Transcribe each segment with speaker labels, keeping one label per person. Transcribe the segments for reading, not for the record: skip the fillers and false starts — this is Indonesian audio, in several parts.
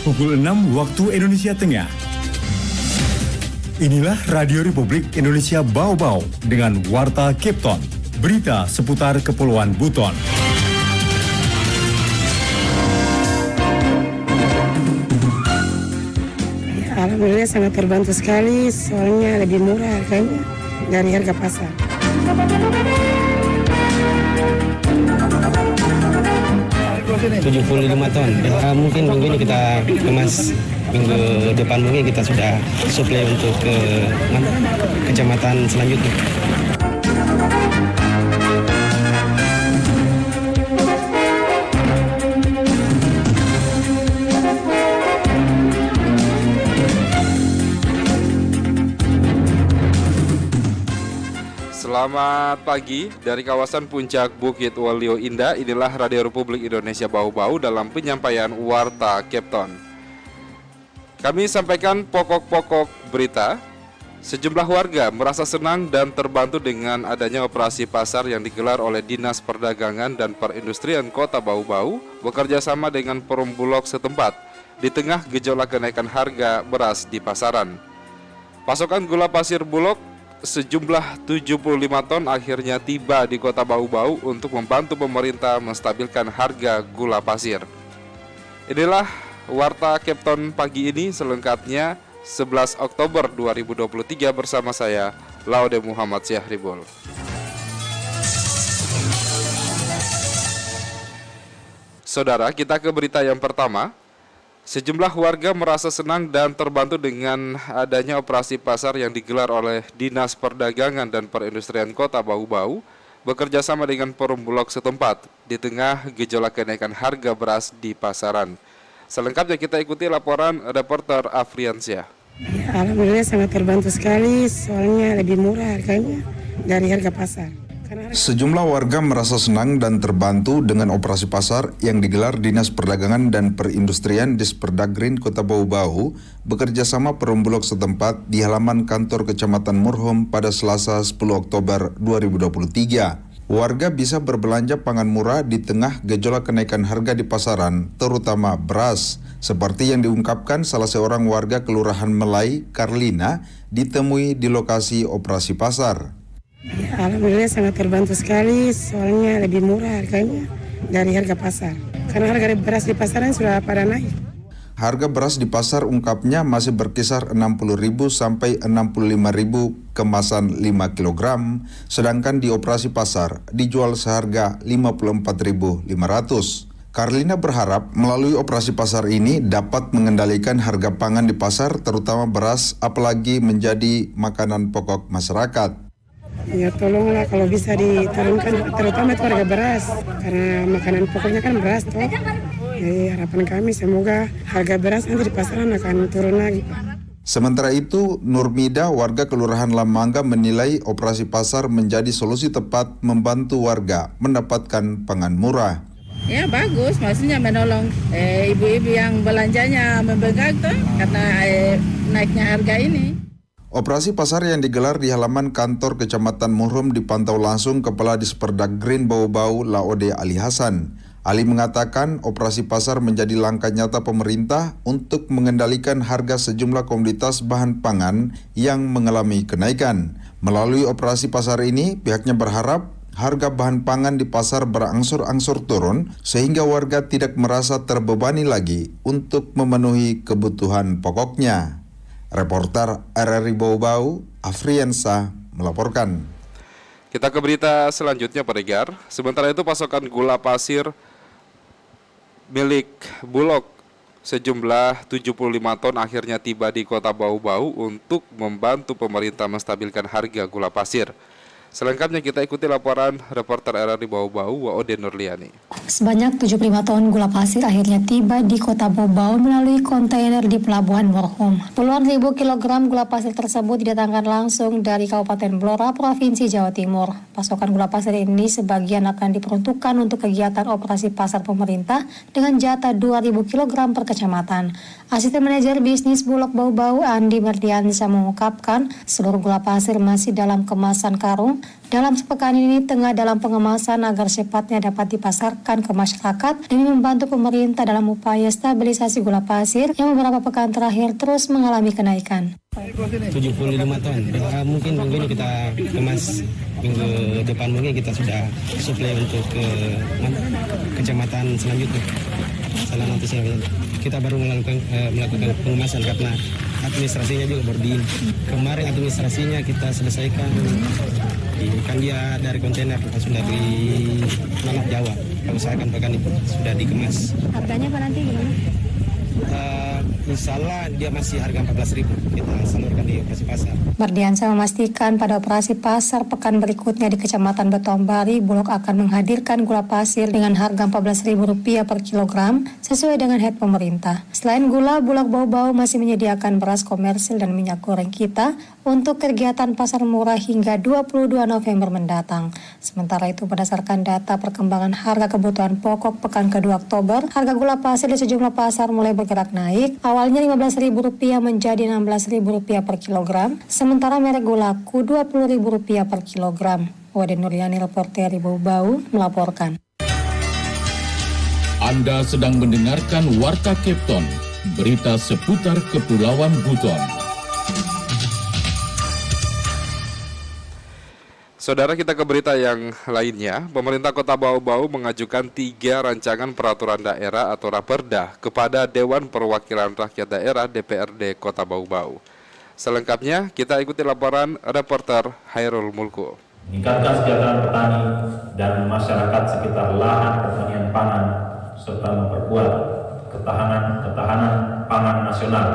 Speaker 1: Pukul 6 waktu Indonesia Tengah. Inilah Radio Republik Indonesia Bau-Bau dengan Warta Kepton. Berita seputar Kepulauan Buton.
Speaker 2: Alhamdulillah sangat terbantu sekali, soalnya lebih murah harganya dari harga pasar.
Speaker 3: $75 ton. Mungkin minggu ini kita kemas, minggu depan mungkin kita sudah suplai untuk ke kecamatan selanjutnya.
Speaker 4: Selamat pagi dari kawasan Puncak Bukit Waluyo Indah. Inilah Radio Republik Indonesia Bau-Bau dalam penyampaian Warta Kepton. Kami sampaikan pokok-pokok berita. Sejumlah warga merasa senang dan terbantu dengan adanya operasi pasar yang digelar oleh Dinas Perdagangan dan Perindustrian Kota Bau-Bau bekerja sama dengan Perum Bulog setempat di tengah gejolak kenaikan harga beras di pasaran. Pasokan gula pasir Bulog sejumlah 75 ton akhirnya tiba di Kota Bau-Bau untuk membantu pemerintah menstabilkan harga gula pasir. Inilah Warta Kepton pagi ini, selengkapnya 11 Oktober 2023 bersama saya, Laude Muhammad Syahribul. Saudara, kita ke berita yang pertama. Sejumlah warga merasa senang dan terbantu dengan adanya operasi pasar yang digelar oleh Dinas Perdagangan dan Perindustrian Kota Bau-Bau bekerja sama dengan Perum Bulog setempat di tengah gejolak kenaikan harga beras di pasaran. Selengkapnya kita ikuti laporan reporter Afriansyah.
Speaker 2: Alhamdulillah sangat terbantu sekali, soalnya lebih murah harganya dari harga pasar.
Speaker 5: Sejumlah warga merasa senang dan terbantu dengan operasi pasar yang digelar Dinas Perdagangan dan Perindustrian Disperdagrin Kota Bau-Bau bekerja sama Perum Bulog setempat di halaman kantor Kecamatan Murhum pada Selasa 10 Oktober 2023. Warga bisa berbelanja pangan murah di tengah gejolak kenaikan harga di pasaran, terutama beras, seperti yang diungkapkan salah seorang warga Kelurahan Melai, Karlina, ditemui di lokasi operasi pasar.
Speaker 2: Alhamdulillah sangat terbantu sekali, soalnya lebih murah harganya dari harga pasar. Karena harga beras di pasaran sudah pada naik.
Speaker 5: Harga beras di pasar ungkapnya masih berkisar 60.000 sampai 65.000 kemasan 5 kg, sedangkan di operasi pasar dijual seharga 54.500. Karlina berharap melalui operasi pasar ini dapat mengendalikan harga pangan di pasar, terutama beras, apalagi menjadi makanan pokok masyarakat.
Speaker 2: Ya tolonglah kalau bisa diturunkan, terutama itu harga beras, karena makanan pokoknya kan beras toh. Jadi harapan kami semoga harga beras nanti di pasaran akan turun lagi, Pak.
Speaker 5: Sementara itu, Nurmida, warga Kelurahan Lamangga, menilai operasi pasar menjadi solusi tepat membantu warga mendapatkan pangan murah.
Speaker 6: Ya bagus, maksudnya menolong ibu-ibu yang belanjanya membengkak tuh karena naiknya harga ini.
Speaker 5: Operasi pasar yang digelar di halaman kantor Kecamatan Murhum dipantau langsung Kepala Disperdagrin Bau-Bau Laode Ali Hasan. Ali mengatakan operasi pasar menjadi langkah nyata pemerintah untuk mengendalikan harga sejumlah komoditas bahan pangan yang mengalami kenaikan. Melalui operasi pasar ini, pihaknya berharap harga bahan pangan di pasar berangsur-angsur turun sehingga warga tidak merasa terbebani lagi untuk memenuhi kebutuhan pokoknya. Reporter RRI Bau-Bau, Afriansyah melaporkan.
Speaker 4: Kita ke berita selanjutnya, pendengar. Sementara itu pasokan gula pasir milik Bulog sejumlah 75 ton akhirnya tiba di Kota Bau-Bau untuk membantu pemerintah menstabilkan harga gula pasir. Selengkapnya kita ikuti laporan reporter RRI Bau-Bau, Waode Nurliani.
Speaker 7: Sebanyak 75 ton gula pasir akhirnya tiba di Kota Bau-Bau melalui kontainer di Pelabuhan Murhum. Puluhan ribu kilogram gula pasir tersebut didatangkan langsung dari Kabupaten Blora, Provinsi Jawa Timur. Pasokan gula pasir ini sebagian akan diperuntukkan untuk kegiatan operasi pasar pemerintah dengan jatah 2.000 kg per kecamatan. Asisten Manajer Bisnis Bulog Bau-Bau, Andi Merdiansyah, mengungkapkan seluruh gula pasir masih dalam kemasan karung Bau dalam sepekan ini tengah dalam pengemasan agar secepatnya dapat dipasarkan ke masyarakat demi membantu pemerintah dalam upaya stabilisasi gula pasir yang beberapa pekan terakhir terus mengalami kenaikan.
Speaker 3: 75 ton. Mungkin minggu ini kita kemas, minggu depan mungkin kita sudah suplai untuk ke kecamatan selanjutnya. Salah nanti kita baru melakukan pengemasan karena administrasinya juga berdiri. Kemarin administrasinya kita selesaikan, kan dia dari kontainer kita sudah di Lanak Jawa. Kita usahakan pekan ini sudah dikemas.
Speaker 7: Harganya apa nanti gimana?
Speaker 3: Insya Allah dia masih harga 14.000 kita salurkan di operasi pasar.
Speaker 7: Mardiansyah memastikan pada operasi pasar pekan berikutnya di Kecamatan Betombari, Bulog akan menghadirkan gula pasir dengan harga Rp14.000 per kilogram sesuai dengan head pemerintah. Selain gula, Bulog Bau-Bau masih menyediakan beras komersil dan minyak goreng kita untuk kegiatan pasar murah hingga 22 November mendatang. Sementara itu berdasarkan data perkembangan harga kebutuhan pokok pekan kedua Oktober, harga gula pasir di sejumlah pasar mulai bergerak naik. Awalnya Rp15.000 menjadi Rp16.000 per kilogram, sementara merek gulaku Rp20.000 per kilogram. Wade Nuryani, reporter Bau-Bau, melaporkan.
Speaker 8: Anda sedang mendengarkan Warta Kepton, berita seputar Kepulauan Buton.
Speaker 4: Saudara, kita ke berita yang lainnya. Pemerintah Kota Bau-Bau mengajukan 3 rancangan peraturan daerah atau Raperda kepada Dewan Perwakilan Rakyat Daerah DPRD Kota Bau-Bau. Selengkapnya kita ikuti laporan reporter Hairul Mulku.
Speaker 9: Meningkatkan kesejahteraan petani dan masyarakat sekitar lahan pertanian pangan serta memperkuat ketahanan pangan nasional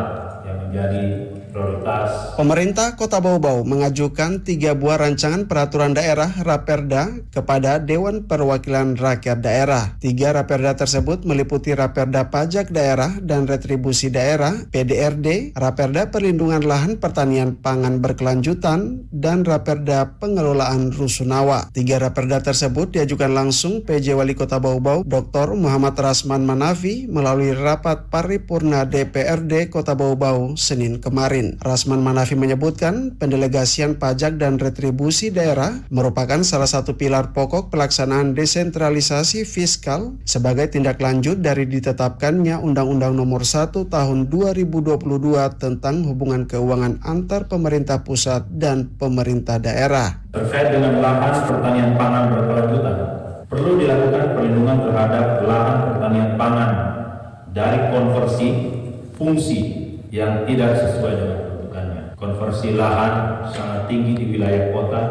Speaker 9: yang menjadi prioritas.
Speaker 3: Pemerintah Kota Bau-Bau mengajukan 3 buah rancangan peraturan daerah Raperda kepada Dewan Perwakilan Rakyat Daerah. 3 Raperda tersebut meliputi Raperda Pajak Daerah dan Retribusi Daerah, PDRD, Raperda Perlindungan Lahan Pertanian Pangan Berkelanjutan, dan Raperda Pengelolaan Rusunawa. 3 Raperda tersebut diajukan langsung PJ Wali Kota Bau-Bau, Dr. Muhammad Rasman Manafi, melalui rapat paripurna DPRD Kota Bau-Bau Senin kemarin. Rasman Manafi menyebutkan pendelegasian pajak dan retribusi daerah merupakan salah satu pilar pokok pelaksanaan desentralisasi fiskal sebagai tindak lanjut dari ditetapkannya Undang-Undang Nomor 1 Tahun 2022 tentang hubungan keuangan antar pemerintah pusat dan pemerintah daerah.
Speaker 9: Terkait dengan lahan pertanian pangan berkelanjutan, perlu dilakukan perlindungan terhadap lahan pertanian pangan dari konversi fungsi yang tidak sesuai dengan peruntukannya. Konversi lahan sangat tinggi di wilayah kota.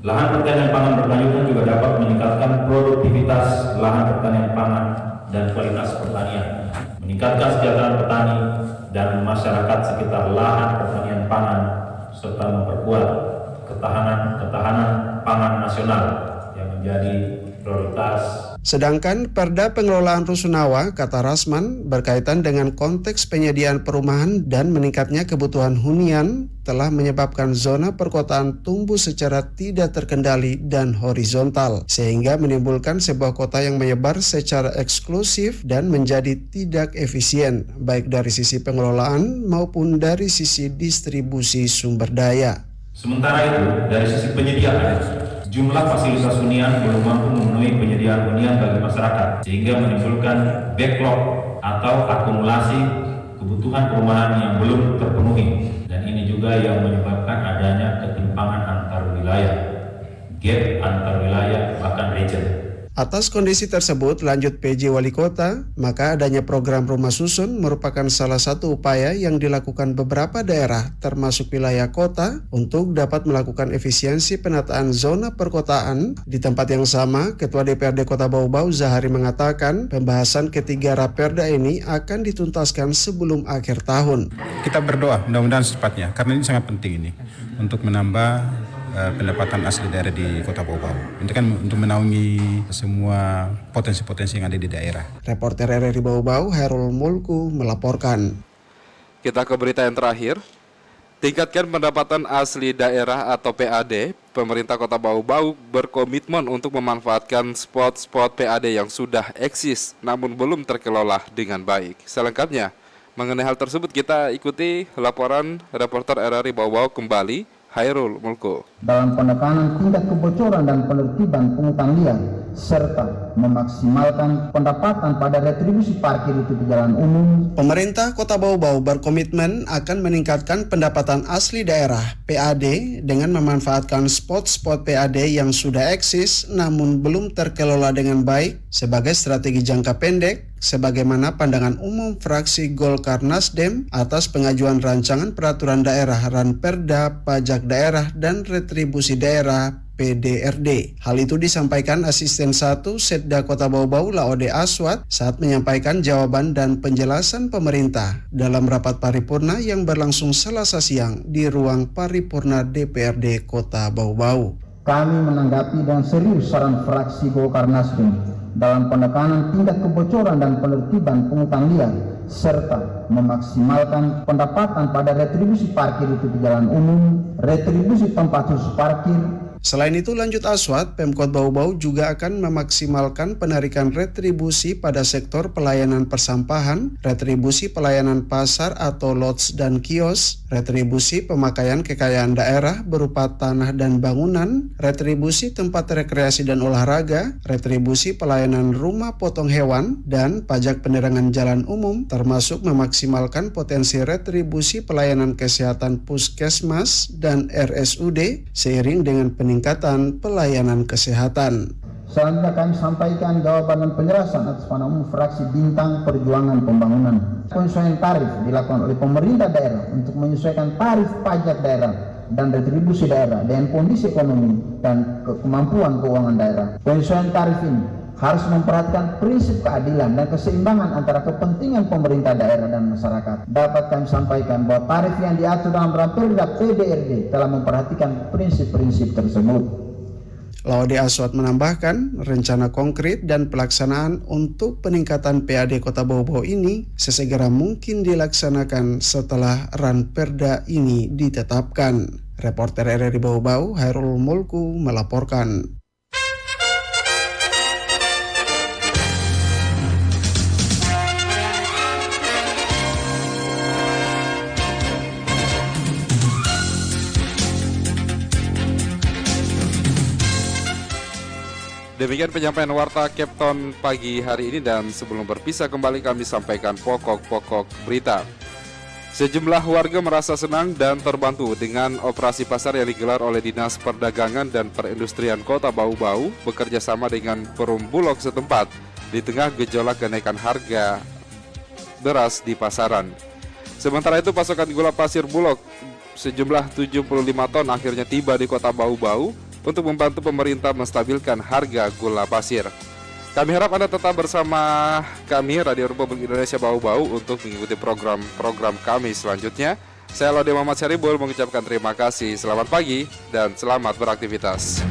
Speaker 9: Lahan pertanian pangan berkelanjutan juga dapat meningkatkan produktivitas lahan pertanian pangan dan kualitas pertanian, meningkatkan kesejahteraan petani dan masyarakat sekitar lahan pertanian pangan serta memperkuat ketahanan pangan nasional yang menjadi prioritas.
Speaker 3: Sedangkan Perda Pengelolaan Rusunawa, kata Rasman, berkaitan dengan konteks penyediaan perumahan dan meningkatnya kebutuhan hunian telah menyebabkan zona perkotaan tumbuh secara tidak terkendali dan horizontal, sehingga menimbulkan sebuah kota yang menyebar secara eksklusif dan menjadi tidak efisien, baik dari sisi pengelolaan maupun dari sisi distribusi sumber daya.
Speaker 9: Sementara itu, dari sisi penyediaan, jumlah fasilitas hunian belum mampu memenuhi penyediaan hunian bagi masyarakat, sehingga menimbulkan backlog atau akumulasi kebutuhan perumahan yang belum terpenuhi. Dan ini juga yang menyebabkan adanya ketimpangan antar wilayah, gap antar wilayah, bahkan region.
Speaker 3: Atas kondisi tersebut, lanjut PJ Wali Kota, maka adanya program rumah susun merupakan salah satu upaya yang dilakukan beberapa daerah, termasuk wilayah kota, untuk dapat melakukan efisiensi penataan zona perkotaan. Di tempat yang sama, Ketua DPRD Kota Bau-Bau Zahari mengatakan pembahasan ketiga Raperda ini akan dituntaskan sebelum akhir tahun.
Speaker 10: Kita berdoa mudah-mudahan secepatnya, karena ini sangat penting ini untuk menambah pendapatan asli daerah di Kota Bau-Bau. Itu kan untuk menaungi semua potensi-potensi yang ada di daerah.
Speaker 3: Reporter RRI Bau-Bau, Hairul Mulku, melaporkan.
Speaker 4: Kita ke berita yang terakhir. Tingkatkan pendapatan asli daerah atau PAD. Pemerintah Kota Bau-Bau berkomitmen untuk memanfaatkan spot-spot PAD yang sudah eksis namun belum terkelola dengan baik. Selengkapnya, mengenai hal tersebut kita ikuti laporan reporter RRI Bau-Bau kembali, Hairul Mulku.
Speaker 11: Dalam penekanan tingkat kebocoran dan penertiban pungutan liar, serta memaksimalkan pendapatan pada retribusi parkir di tepi jalan umum.
Speaker 3: Pemerintah Kota Bau-Bau berkomitmen akan meningkatkan pendapatan asli daerah (PAD) dengan memanfaatkan spot-spot PAD yang sudah eksis namun belum terkelola dengan baik sebagai strategi jangka pendek, sebagaimana pandangan umum fraksi Golkar Nasdem atas pengajuan rancangan peraturan daerah Ranperda, pajak daerah dan retribusi daerah PDRD. Hal itu disampaikan Asisten 1 Setda Kota Bau-Bau Laode Aswad saat menyampaikan jawaban dan penjelasan pemerintah dalam rapat paripurna yang berlangsung Selasa siang di ruang paripurna DPRD Kota Bau-Bau.
Speaker 11: Kami menanggapi dengan serius saran fraksi Golkar Nasdem dalam penekanan tingkat kebocoran dan penertiban pungutan liar serta memaksimalkan pendapatan pada retribusi parkir di tepi jalan umum, retribusi tempat khusus parkir.
Speaker 3: Selain itu, lanjut Aswad, Pemkot Bau-Bau juga akan memaksimalkan penarikan retribusi pada sektor pelayanan persampahan, retribusi pelayanan pasar atau lots dan kios, retribusi pemakaian kekayaan daerah berupa tanah dan bangunan, retribusi tempat rekreasi dan olahraga, retribusi pelayanan rumah potong hewan, dan pajak penerangan jalan umum, termasuk memaksimalkan potensi retribusi pelayanan kesehatan puskesmas dan RSUD seiring dengan peningkatan pelayanan kesehatan.
Speaker 11: Selanjutnya kami sampaikan jawaban dan penjelasan atas pandangan umum fraksi Bintang Perjuangan Pembangunan. Penyesuaian tarif dilakukan oleh pemerintah daerah untuk menyesuaikan tarif pajak daerah dan retribusi daerah dengan kondisi ekonomi dan kemampuan keuangan daerah. Penyesuaian tarif ini harus memperhatikan prinsip keadilan dan keseimbangan antara kepentingan pemerintah daerah dan masyarakat. Dapat kami sampaikan bahwa tarif yang diatur dalam Ranperda PDRD telah memperhatikan prinsip-prinsip tersebut.
Speaker 3: Laode Aswad menambahkan, rencana konkret dan pelaksanaan untuk peningkatan PAD Kota Bau-Bau ini sesegera mungkin dilaksanakan setelah Ranperda ini ditetapkan. Reporter RRI Bau-Bau, Hairul Mulku melaporkan.
Speaker 4: Demikian penyampaian Warta Kepton pagi hari ini, dan sebelum berpisah kembali kami sampaikan pokok-pokok berita. Sejumlah warga merasa senang dan terbantu dengan operasi pasar yang digelar oleh Dinas Perdagangan dan Perindustrian Kota Bau-Bau bekerja sama dengan Perum Bulog setempat di tengah gejolak kenaikan harga beras di pasaran. Sementara itu pasokan gula pasir Bulog sejumlah 75 ton akhirnya tiba di Kota Bau-Bau untuk membantu pemerintah menstabilkan harga gula pasir. Kami harap Anda tetap bersama kami Radio Republik Indonesia Bau-Bau untuk mengikuti program-program kami selanjutnya. Saya Laude Muhammad Syaribul mengucapkan terima kasih, selamat pagi dan selamat beraktivitas.